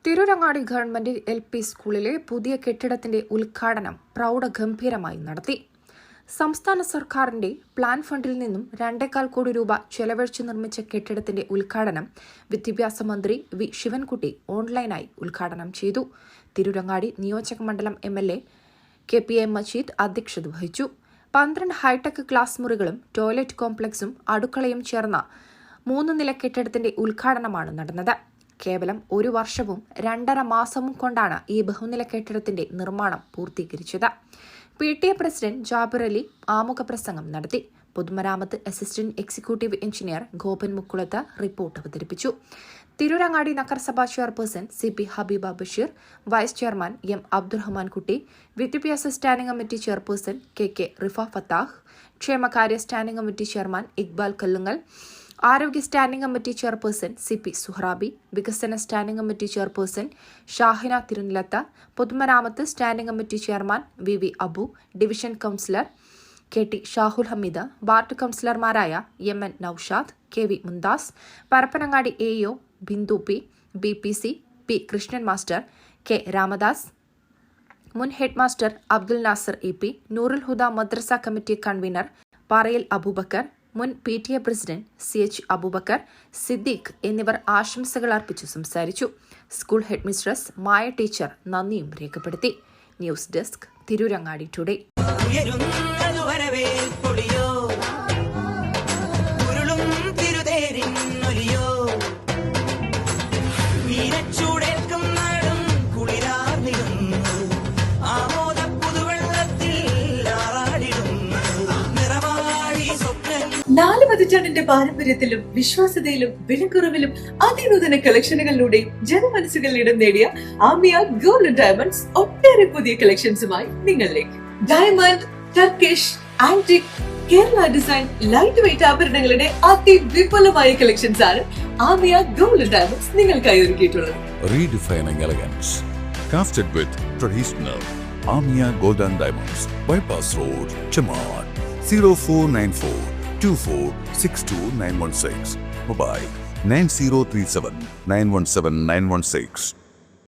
Tirurangadi government LP സ്കൂളിലെ പുതിയ കെട്ടിടത്തിന്റെ ഉദ്ഘാടനം പ്രൗഢഗംഭീരമായി നടത്തി. സംസ്ഥാന സർക്കാരിന്റെ പ്ലാൻ ഫണ്ടിൽ നിന്നും 2.25 കോടി രൂപ ചെലവഴിച്ച് നിർമ്മിച്ച കെട്ടിടത്തിന്റെ ഉദ്ഘാടനം വിദ്യാഭ്യാസ മന്ത്രി വി ശിവൻകുട്ടി ഓൺലൈനായി ഉദ്ഘാടനം ചെയ്തു. തിരൂരങ്ങാടി നിയോജക മണ്ഡലം MLA KPA മജീദ് അധ്യക്ഷത വഹിച്ചു. 12 ഹൈടെക് ക്ലാസ് മുറികളും ടോയ്ലറ്റ് കോംപ്ലക്സും അടുക്കളയും ചേർന്ന 3 നില കെട്ടിടത്തിന്റെ ഉദ്ഘാടനമാണ് നടന്നത്. കേവലം 1 വർഷവും 2.5 മാസവും കൊണ്ടാണ് ഈ ബഹുനില കെട്ടിടത്തിന്റെ നിർമ്മാണം പൂർത്തീകരിച്ചത്. PTA പ്രസിഡന്റ് ജാബിർ അലി ആമുഖ പ്രസംഗം നടത്തി. പൊതുമരാമത്ത് assistant executive engineer Gopan Mukkulath report അവതരിപ്പിച്ചു. തിരൂരങ്ങാടി നഗരസഭാ chairperson CP Habeeba Basheer, vice chairman M Abdurahman Kutty, വിദ്യാഭ്യാസ standing committee chairperson KK Rifa Fathah, ക്ഷേമകാര്യ standing committee chairman Iqbal Kallungal, ആരോഗ്യ standing committee chairperson CP Suhrabi, വികസന standing committee chairperson Shahina Thirunilath, പൊതുമരാമത്ത് standing committee chairman VV Abu, division councillor KT Shahul Hameed, ward കൌൺസിലർമാരായ MN Naushad, KV Mumtaz, Parappanangadi AO Bindu P, BPC P Krishnan master, K Ramadas, മുൻ head master Abdul Nasar EP, Noorul ഹുദ മദ്രസ committee convener പാറയിൽ അബൂബക്കർ, മുൻ PTA president CH Abubakar, Siddique എന്നിവർ ആശംസകൾ അർപ്പിച്ചു സംസാരിച്ചു. School headmistress Maya teacher നന്ദിയും രേഖപ്പെടുത്തി. News desk Tirurangadi today. നാല് പതിറ്റാണ്ടിന്റെ പാരമ്പര്യത്തിലും വിശ്വാസ്യതയിലും വിലക്കുറവിലും അതിനൂതന കളക്ഷനുകളിലൂടെ ജനമനസ്സുകളിൽ ഇടം നേടിയ ആമിയ ഗോൾഡ് ആൻഡ് ഡയമണ്ട്സ് ഒട്ടേറെ പുതിയ കളക്ഷൻസുമായി നിങ്ങളിലേക്ക്. Diamond, Turkish, antique, Kerala design, light weight ആഭരണങ്ങളുടെ അതിവിപുലമായ കളക്ഷൻസ് ആണ് ആമിയ ഗോൾഡ് ആൻഡ് ഡയമണ്ട്സ് നിങ്ങൾക്കായി ഒരുക്കിയിട്ടുള്ളത്. Redefining elegance, crafted with traditional Amia Gold and Diamonds, Bypass Road, Chaman, 0494 2462 916. Mobile 9037 917 916.